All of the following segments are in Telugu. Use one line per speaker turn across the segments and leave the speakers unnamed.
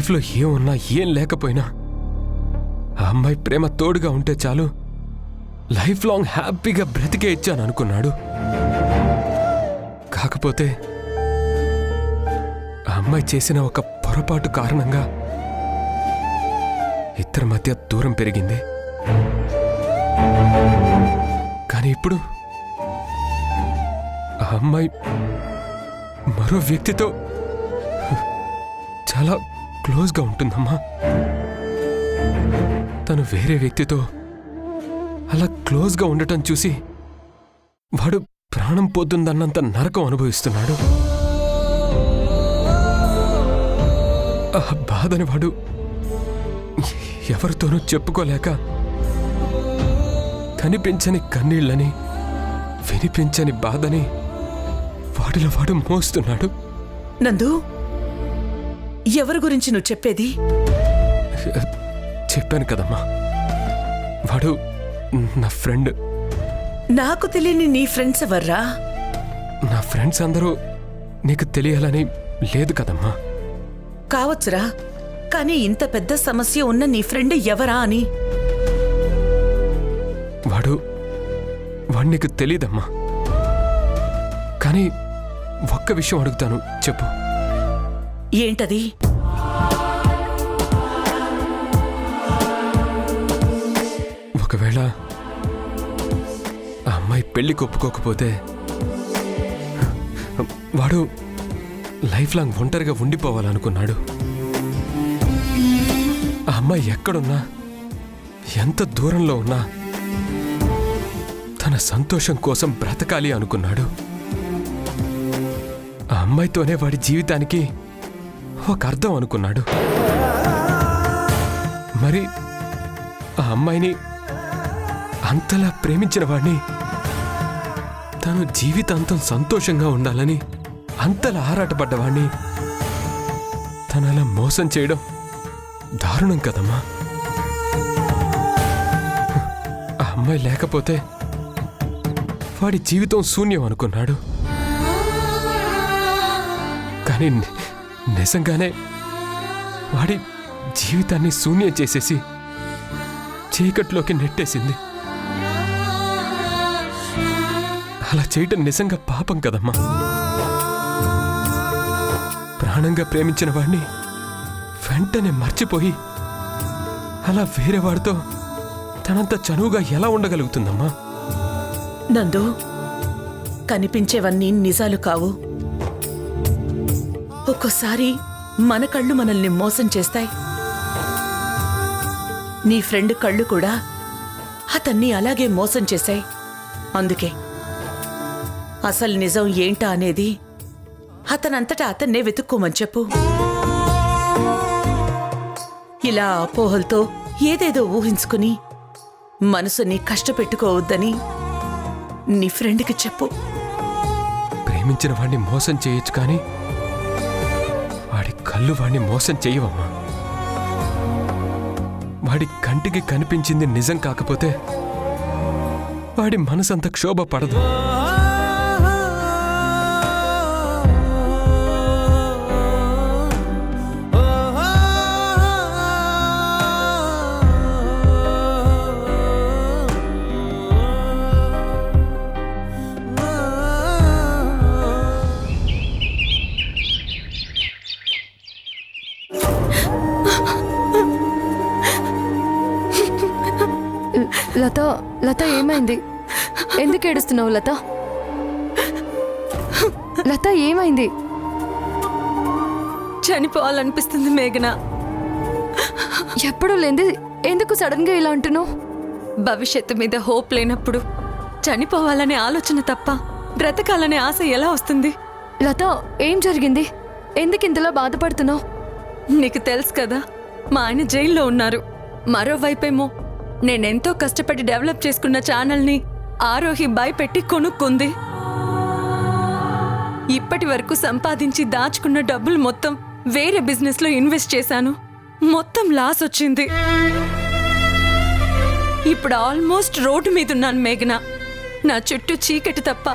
లైఫ్లో ఏమున్నా ఏం లేకపోయినా ఆ అమ్మాయి ప్రేమ తోడుగా ఉంటే చాలు, లైఫ్ లాంగ్ హ్యాపీగా బ్రతికే ఇచ్చాను అనుకున్నాడు. కాకపోతే ఆ అమ్మాయి చేసిన ఒక పొరపాటు కారణంగా ఇద్దరి మధ్య దూరం పెరిగింది. కానీ ఇప్పుడు ఆ అమ్మాయి మరో వ్యక్తితో చాలా క్లోజ్గా ఉంటుందమ్మా. తను వేరే వ్యక్తితో అలా క్లోజ్గా ఉండటం చూసి వాడు ప్రాణం పోతుందన్నంత నరకం అనుభవిస్తున్నాడు. ఆ బాధని వాడు ఎవరితోనూ చెప్పుకోలేక కనిపించని కన్నీళ్ళని, వినిపించని బాధని వాడిలో వాడు మోస్తున్నాడు.
నందు, ఎవరి గురించి నువ్వు చెప్పేది?
చెప్పాను కదమ్మా, వాడు నా ఫ్రెండ్.
నాకు తెలియని నీ ఫ్రెండ్స్ ఎవర్రా?
నా ఫ్రెండ్స్ అందరూ నీకు తెలియాలని లేదు కదమ్మా.
కావచ్చురా, కానీ ఇంత పెద్ద సమస్య ఉన్న నీ ఫ్రెండ్ ఎవరా అని.
వాడు నీకు తెలీదమ్మా. కానీ ఒక్క విషయం అడుగుతాను, చెప్పు.
ఏంటది?
ఒకవేళ ఆ అమ్మాయి పెళ్లికి ఒప్పుకోకపోతే వాడు లైఫ్ లాంగ్ ఒంటరిగా ఉండిపోవాలనుకున్నాడు. ఆ అమ్మాయి ఎక్కడున్నా, ఎంత దూరంలో ఉన్నా తన సంతోషం కోసం బ్రతకాలి అనుకున్నాడు. ఆ అమ్మాయితోనే వాడి జీవితానికి ఒక అర్థం అనుకున్నాడు. మరి ఆ అమ్మాయిని అంతలా ప్రేమించిన వాడిని, తను జీవితాంతం సంతోషంగా ఉండాలని అంతలా ఆరాటపడ్డవాణ్ణి తనలా మోసం చేయడం దారుణం కదమ్మా. ఆ అమ్మాయి లేకపోతే వాడి జీవితం శూన్యం అనుకున్నాడు. కానీ నిజంగానే వాడి జీవితాన్ని శూన్యం చేసేసి చీకట్లోకి నెట్టేసింది. అలా చేయటం నిజంగా పాపం కదమ్మా. ప్రాణంగా ప్రేమించిన వాడిని వెంటనే మర్చిపోయి అలా వేరే వాడితో తనంత చనువుగా ఎలా ఉండగలుగుతుందమ్మా?
నందు, కనిపించేవన్నీ నిజాలు కావు. ఒక్కోసారి మన కళ్ళు మనల్ని మోసం చేస్తాయి. నీ ఫ్రెండ్ కళ్ళు కూడా అతన్ని అలాగే మోసం చేశాయి. అందుకే అసలు నిజం ఏంటా అనేది అతనంతటా అతన్నే వెతుక్కోమని చెప్పు. ఇలా అపోహలతో ఏదేదో ఊహించుకుని మనసుని కష్టపెట్టుకోవద్దని నీ ఫ్రెండ్కి చెప్పు.
ప్రేమించిన వాడిని మోసం చేయొచ్చు, కానీ వాడి కళ్ళు వాడిని మోసం చేయవమ్మా. వాడి కంటికి కనిపించింది నిజం కాకపోతే వాడి మనసంత క్షోభ పడదు.
లత, లత ఏమైంది? ఎందుకు ఏడుస్తున్నావు లత? లత ఏమైంది?
చనిపోవాలనిపిస్తుంది మేఘన.
ఎప్పుడు లేంది ఎందుకు సడన్ గా ఇలా అంటున్నావు?
భవిష్యత్తు మీద హోప్ లేనప్పుడు చనిపోవాలనే ఆలోచన తప్ప బ్రతకాలనే ఆశ ఎలా వస్తుంది?
లత, ఏం జరిగింది? ఎందుకు ఇంతలా బాధపడుతున్నావు?
నీకు తెలుసు కదా, మా ఆయన జైల్లో ఉన్నారు. మరోవైపేమో నేనెంతో కష్టపడి డెవలప్ చేసుకున్న ఛానల్ని ఆరోహి భయపెట్టి కొనుక్కుంది. ఇప్పటి వరకు సంపాదించి దాచుకున్న డబ్బులు మొత్తం వేరే బిజినెస్లో ఇన్వెస్ట్ చేశాను. మొత్తం లాస్ వచ్చింది. ఇప్పుడు ఆల్మోస్ట్ రోడ్డు మీదున్నాను మేఘన. నా చుట్టూ చీకటి తప్ప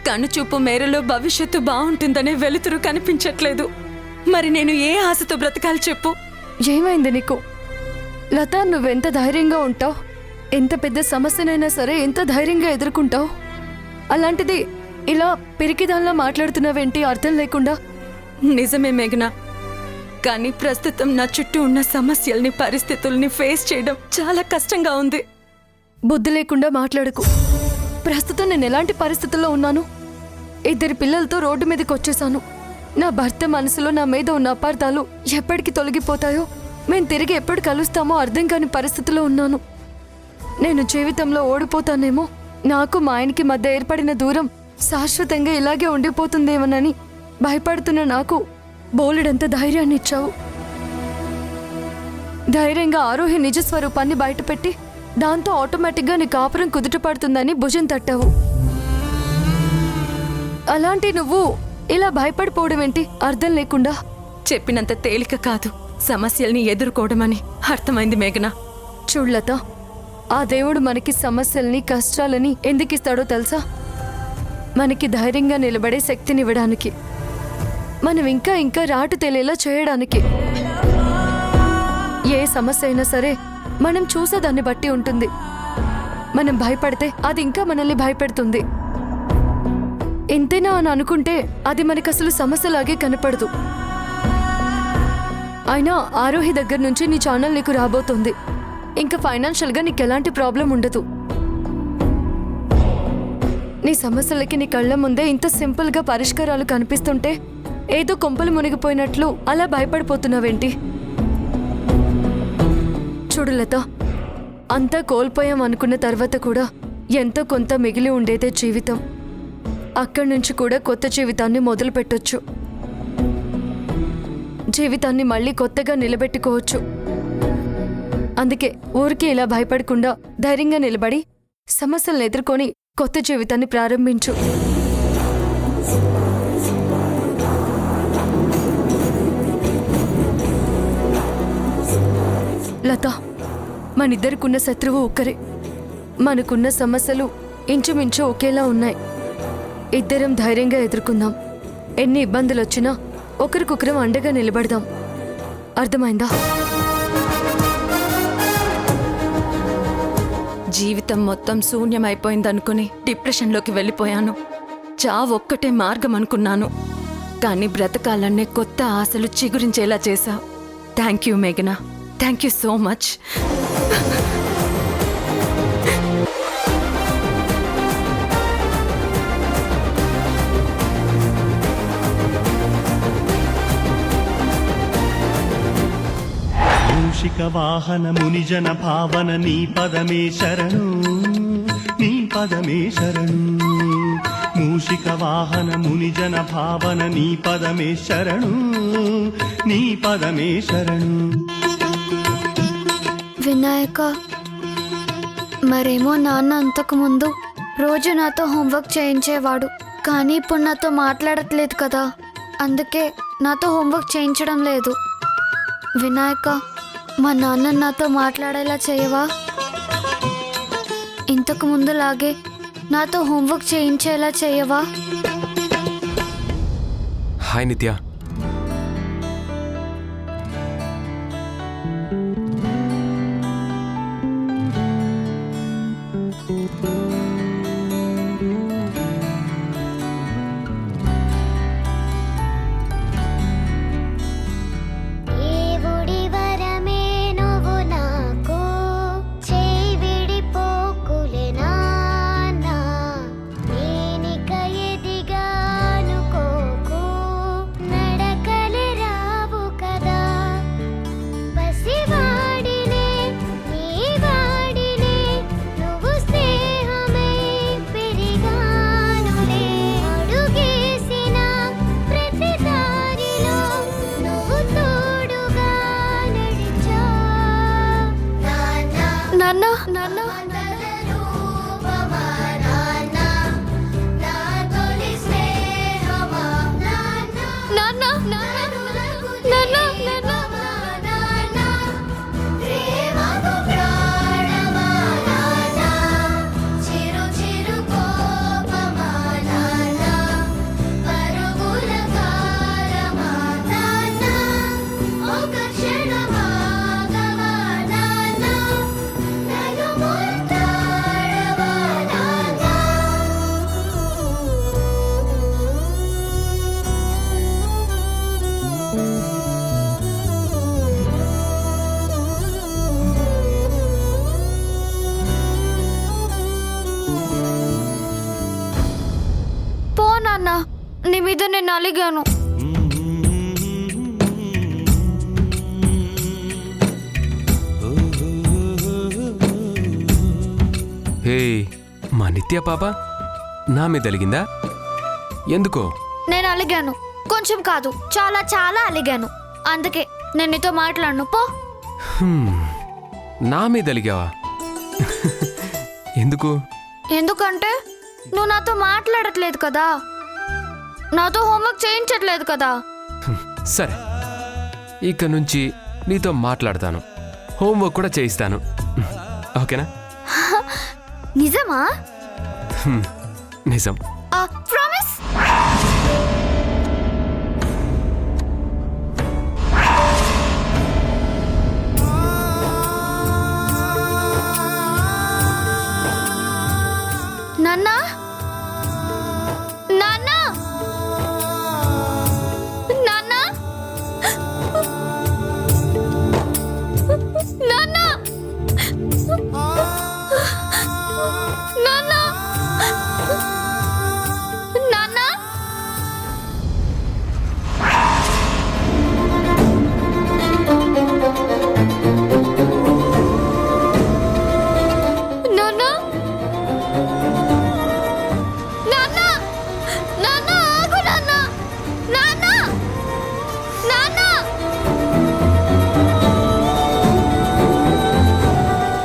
కనుచూపు మేరలో భవిష్యత్తు బాగుంటుందనే వెలుతురు కనిపించట్లేదు. మరి నేను ఏ ఆశతో బ్రతకాలి చెప్పు?
ఏమైంది నీకు? లత, నువ్వెంత ధైర్యంగా ఉంటావు, ఎంత పెద్ద సమస్యనైనా సరే ఎంత ధైర్యంగా ఎదుర్కొంటావు. అలాంటిది ఇలా పిరికిదానిలా మాట్లాడుతున్నావేంటి అర్థం లేకుండా?
నిజమే మేఘనా, కానీ ప్రస్తుతం నా చుట్టూ ఉన్న సమస్యల్ని పరిస్థితుల్ని ఫేస్ చేయడం చాలా కష్టంగా ఉంది.
బుద్ధి లేకుండా మాట్లాడకు. ప్రస్తుతం నేను ఎలాంటి పరిస్థితుల్లో ఉన్నాను? 2 పిల్లలతో రోడ్డు మీదకి వచ్చేసాను. నా భర్త మనసులో నా మీద ఉన్న అపార్థాలు ఎప్పటికి తొలగిపోతాయో, మేము తిరిగి ఎప్పుడు కలుస్తామో అర్థం కాని పరిస్థితిలో ఉన్నాను. నేను జీవితంలో ఓడిపోతానేమో, నాకు మా ఆయనకి మధ్య ఏర్పడిన దూరం శాశ్వతంగా ఇలాగే ఉండిపోతుందేమోనని భయపడుతున్న నాకు బోలెడంత ధైర్యాన్ని ఇచ్చావు. ధైర్యంగా ఆరోహి నిజస్వరూపాన్ని బయటపెట్టి దాంతో ఆటోమేటిక్గా నీ కాపురం కుదుట పడుతుందని భుజం తట్టావు. అలాంటి నువ్వు ఇలా భయపడిపోవడం ఏంటి అర్థం లేకుండా?
చెప్పినంత తేలిక కాదు సమస్యల్ని ఎదుర్కోవడమని అర్థమైంది మేఘనా.
చూడ్లత, ఆ దేవుడు మనకి సమస్యల్ని కష్టాలని ఎందుకిస్తాడో తెలుసా? మనకి ధైర్యంగా నిలబడే శక్తినివ్వడానికి, మనం ఇంకా ఇంకా రాటు తెలియలా చేయడానికి. ఏ సమస్య అయినా సరే మనం చూసేదాన్ని బట్టి ఉంటుంది. మనం భయపడితే అది ఇంకా మనల్ని భయపెడుతుంది. ఎంతైనా అని అనుకుంటే అది మనకు అసలు సమస్యలాగే కనపడదు. అయినా ఆరోహి దగ్గర నుంచి నీ ఛానల్ నీకు రాబోతుంది. ఇంకా ఫైనాన్షియల్గా నీకు ఎలాంటి ప్రాబ్లం ఉండదు. నీ సమస్యలకి నీ కళ్ళ ముందే ఇంత సింపుల్గా పరిష్కారాలు కనిపిస్తుంటే ఏదో కొంపలు మునిగిపోయినట్లు అలా భయపడిపోతున్నావేంటి? చూడు లత, అంతా కోల్పోయాం అనుకున్న తర్వాత కూడా ఎంతో కొంత మిగిలి ఉండేదే జీవితం. అక్కడి నుంచి కూడా కొత్త జీవితాన్ని మొదలు పెట్టొచ్చు. జీవితాన్ని మళ్ళీ కొత్తగా నిలబెట్టుకోవచ్చు. అందుకే ఊరికి ఇలా భయపడకుండా ధైర్యంగా నిలబడి సమస్యలను ఎదుర్కొని కొత్త జీవితాన్ని ప్రారంభించు. లత, మనిద్దరికున్న శత్రువు ఒక్కరే. మనకున్న సమస్యలు ఇంచుమించు ఒకేలా ఉన్నాయి. ఇద్దరం ధైర్యంగా ఎదుర్కొందాం. ఎన్ని ఇబ్బందులు వచ్చినా ఒకరికొకరం అండగా నిలబడదాం. అర్థమైందా?
జీవితం మొత్తం శూన్యమైపోయిందనుకుని డిప్రెషన్లోకి వెళ్ళిపోయాను. చావొక్కటే మార్గం అనుకున్నాను, కానీ బ్రతకాలనే కొత్త ఆశలు చిగురించేలా చేశావు. థ్యాంక్ యూ మేఘనా, థ్యాంక్ యూ సో మచ్.
మూషిక వాహన మునిజన భావన నీ పదమే శరణు, నీ పదమే శరణు. మూషిక వాహన మునిజన భావన నీ పదమే శరణు, నీ పదమే శరణు.
వినాయక, మరేమో నాన్న అంతకుముందు రోజు నాతో హోంవర్క్ చేయించేవాడు, కానీ ఇప్పుడు నాతో మాట్లాడట్లేదు కదా, అందుకే నాతో హోంవర్క్ చేయించడం లేదు. వినాయక, మా నాన్న నాతో మాట్లాడేలా చేయవా? ఇంతకు ముందులాగే నాతో హోంవర్క్ చేయించేలా చేయవా?
హాయ్ నిత్య.
నీ మీద నేను అలిగాను.
హే, మా నిత్య పాప నా మీద అలిగిందా? ఎందుకో?
నేను అలిగాను, కొంచెం కాదు చాలా చాలా అలిగాను. అందుకే నేను నీతో మాట్లాడను పో.
నా మీద అలిగావా? ఎందుకు?
ఎందుకంటే నువ్వు నాతో మాట్లాడట్లేదు కదా, నాతో హోంవర్క్ చేయించట్లేదు కదా.
సరే, ఇక నుంచి నీతో మాట్లాడతాను, హోంవర్క్ కూడా చేయిస్తాను. ఓకేనా?
నిజమా?
నిజం.
ప్రామిస్? నాన్న, నాన్న, నాన్న, నాన్న, నాన్న, నాన్న. నాన్న, నాన్న, నాన్న, ఆగు నాన్న, నాన్న, నాన్న,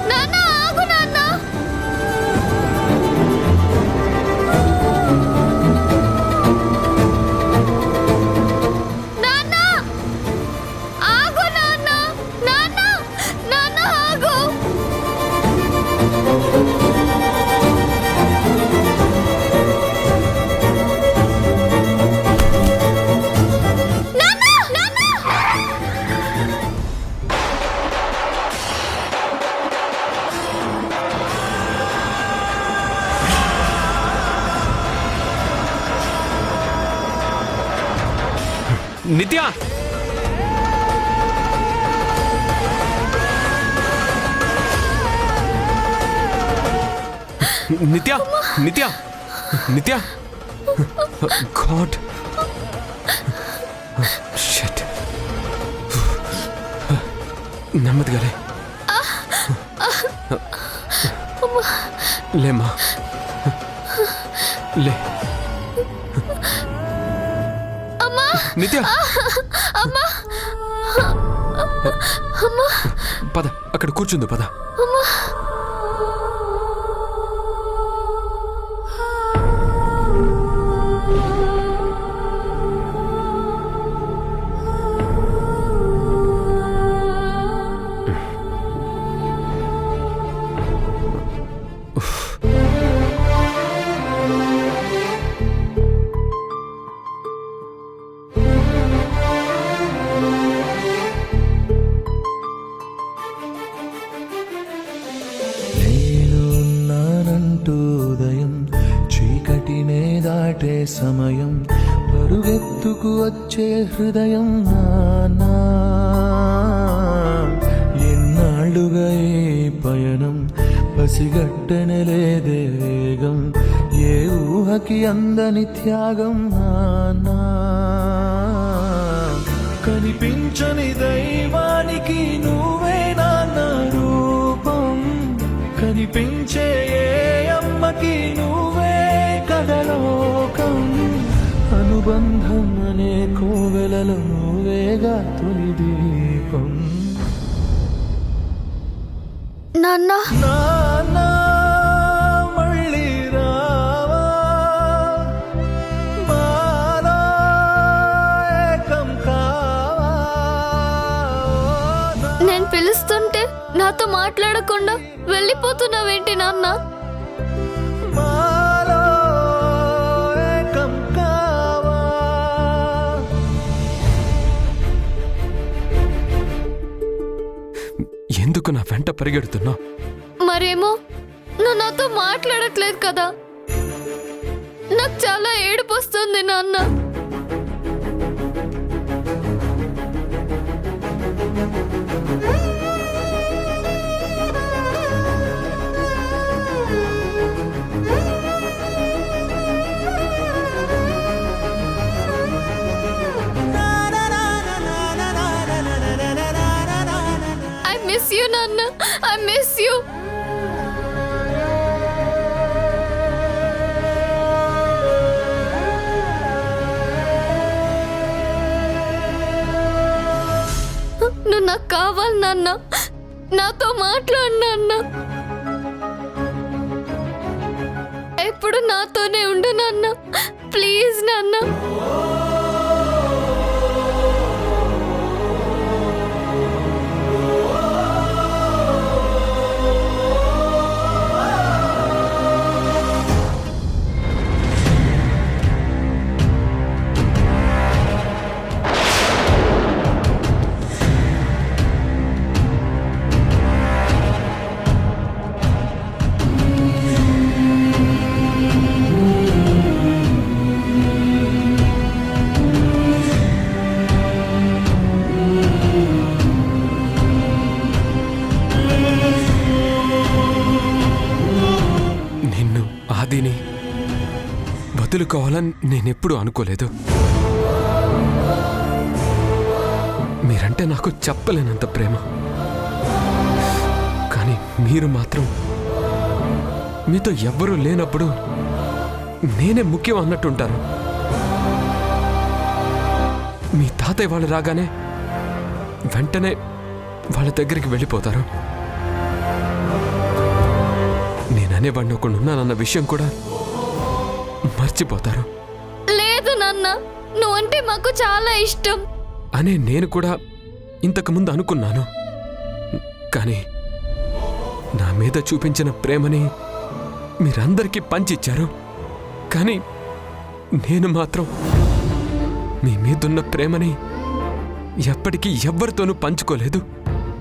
నాన్న, ఆగు నాన్న. నాన్న, ఆగు నాన్న, నాన్న, నాన్న, ఆగు. నాన్న, నాన్న.
నిత్య! నిత్య! నిత్య! నిత్య! గాడ్! షిట్! నెమ్మదిగాలే. లేమ్మా, లే. నిత్య! పద, అక్కడ కూర్చుంది, పద.
నేనున్నానంటూ ఉదయం చీకటినే దాటే సమయం పరుగెత్తుకు వచ్చే హృదయం నానా. ఎన్నాళ్ళుగా ఈ పయనం పసిగట్టనలేదే వేగం, ఏ ఊహకి అందని త్యాగం నానా. కనిపించని దైవానికి నువ్వే నాన్న రూపం, కనిపించే ఏ అమ్మకి నువ్వే కథలోకం. అనుబంధం అనే కోవెలలో నువ్వేగా తొలి దీపం.
నాన్న,
నాన్న, మళ్ళీ రావా, మాలో ఏకం కావా.
నేను పిలుస్తుంటే నాతో మాట్లాడకుండా వెళ్ళిపోతున్నావేంటి నాన్న?
మాలో ఏకం కావా.
ఎందుకు నా వెంట పరిగెడుతున్నావు?
మరేమో నువ్వు నాతో మాట్లాడట్లేదు కదా, నాకు చాలా ఏడుపు వస్తుంది నాన్న. నాన్న, నాతో మాట్లాడు నాన్న. ఎప్పుడు నాతోనే ఉండు నాన్న, ప్లీజ్ నాన్న.
నిన్ను ఆదిని వదులుకోవాలని నేనెప్పుడూ అనుకోలేదు. మీరంటే నాకు చెప్పలేనంత ప్రేమ. కానీ మీరు మాత్రం మీతో ఎవ్వరూ లేనప్పుడు నేనే ముఖ్యం అన్నట్టుంటారు. మీ తాతయ్య వాళ్ళు రాగానే వెంటనే వాళ్ళ దగ్గరికి వెళ్ళిపోతారు. నేననేవాడిని ఒకడున్నానన్న విషయం కూడా మర్చిపోతారు.
లేదు నాన్న, నువ్వంటే మాకు చాలా ఇష్టం
అనే నేను కూడా ఇంతకుముందు అనుకున్నాను. కానీ నా మీద చూపించిన ప్రేమని మీరందరికీ పంచిచ్చారు. కానీ నేను మాత్రం మీ మీదున్న ప్రేమని ఎప్పటికీ ఎవ్వరితోనూ పంచుకోలేదు,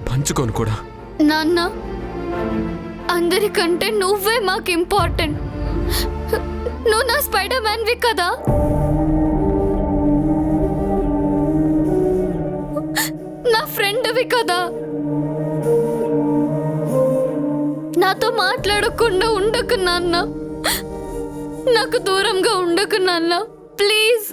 పంచుకోను కూడా.
నాన్న, అందరికంటే నువ్వే మాకు ఇంపార్టెంట్. నువ్వు నా స్పైడర్ మ్యాన్వి కదా. నా ఫ్రెండ్వి కదా. నాతో మాట్లాడకుండా ఉండకు నాన్న, నాకు దూరంగా ఉండకు నాన్న, ప్లీజ్.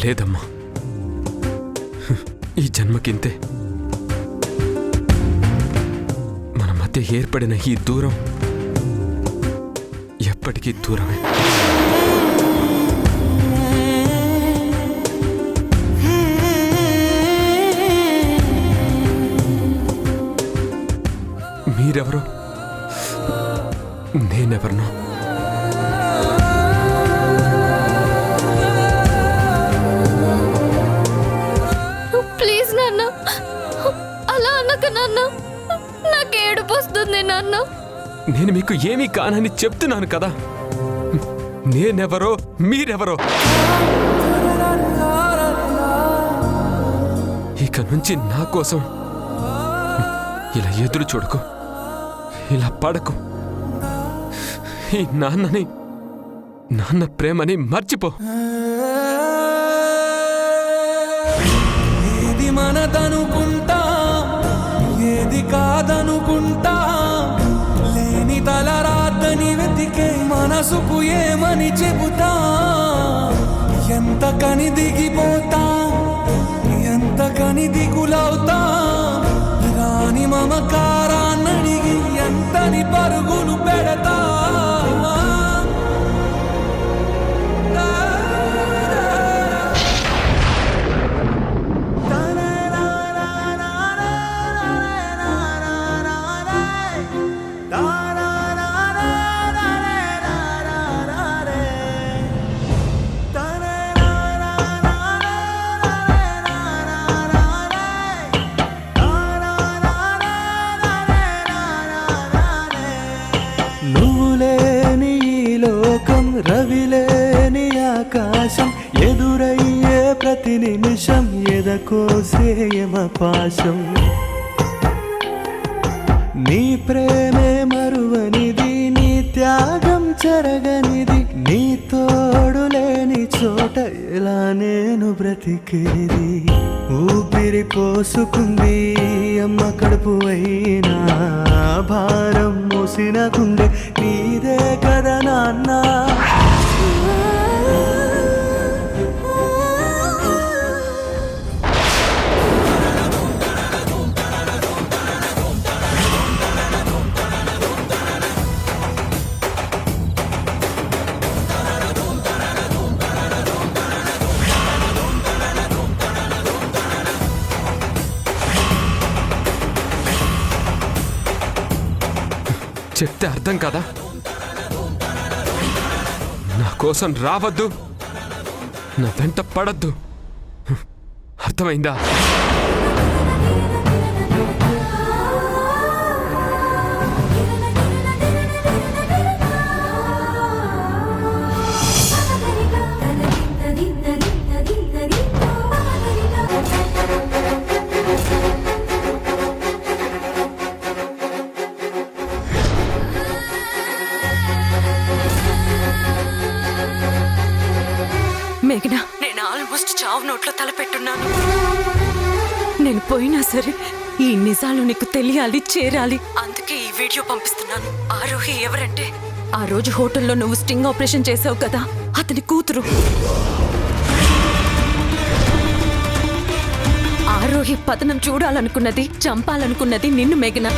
లేదమ్మా, ఈ జన్మకింతే. మన మధ్య ఏర్పడిన ఈ దూరం ఎప్పటికీ దూరమే. మీరెవరో నేనెవరినో
ప్లీజ్ నాన్న, అలా అనక నాన్న, నాకు ఏడుపు వస్తుంది నాన్న.
నేను మీకు ఏమీ కానని చెప్తున్నాను కదా. నేనెవరో మీరెవరో. ఇక నుంచి నా కోసం ఇలా ఎదురు చూడకు, ఇలా పడకు. ఈ నాన్న ప్రేమని మర్చిపో.
ఏది మనదనుకుంటా, ఏది కాదనుకుంటా, లేని తలరాతని వెతికే మనసుకు ఏమని చెబుతా. ఎంత కని దిగిపోతా, ఎంత కని దిగులవుతా, రాని మమకారాన్నడిగి ఎంతని పరుగులు పెడతా. నువ్వులేని ఈ లోకం, రవిలేని ఆకాశం, ఎదురయ్యే ప్రతి నిమిషం ఎదకోసేయమ పాశం. నీ ప్రేమే మరువనిది, నీ త్యాగం చెరగనిది, నీ తోడు లేని చోట ఎలా నేను బ్రతికేది. ఊపిరి పోసుకుంది అమ్మ కడుపు అయినా, భారం మోసిన గుండె నీదే కదా నాన్న.
చెప్తే అర్థం కదా? నా కోసం రావద్దు, నా వెంట పడద్దు. అర్థమైందా?
మేఘనా, నేను ఆల్మోస్ట్ చావు నోట్లో తలపెట్టున్నాను. నేను పోయినా సరే ఈ నిజాలు నీకు తెలియాలి, చేరాలి. అందుకే ఈ వీడియో పంపిస్తున్నాను. ఆరోహి ఎవరంటే, ఆ రోజు హోటల్లో నువ్వు స్టింగ్ ఆపరేషన్ చేసావు కదా, అతని కూతురు. ఆరోహి పతనం చూడాలనుకున్నది, చంపాలనుకున్నది నిన్ను మేఘనా.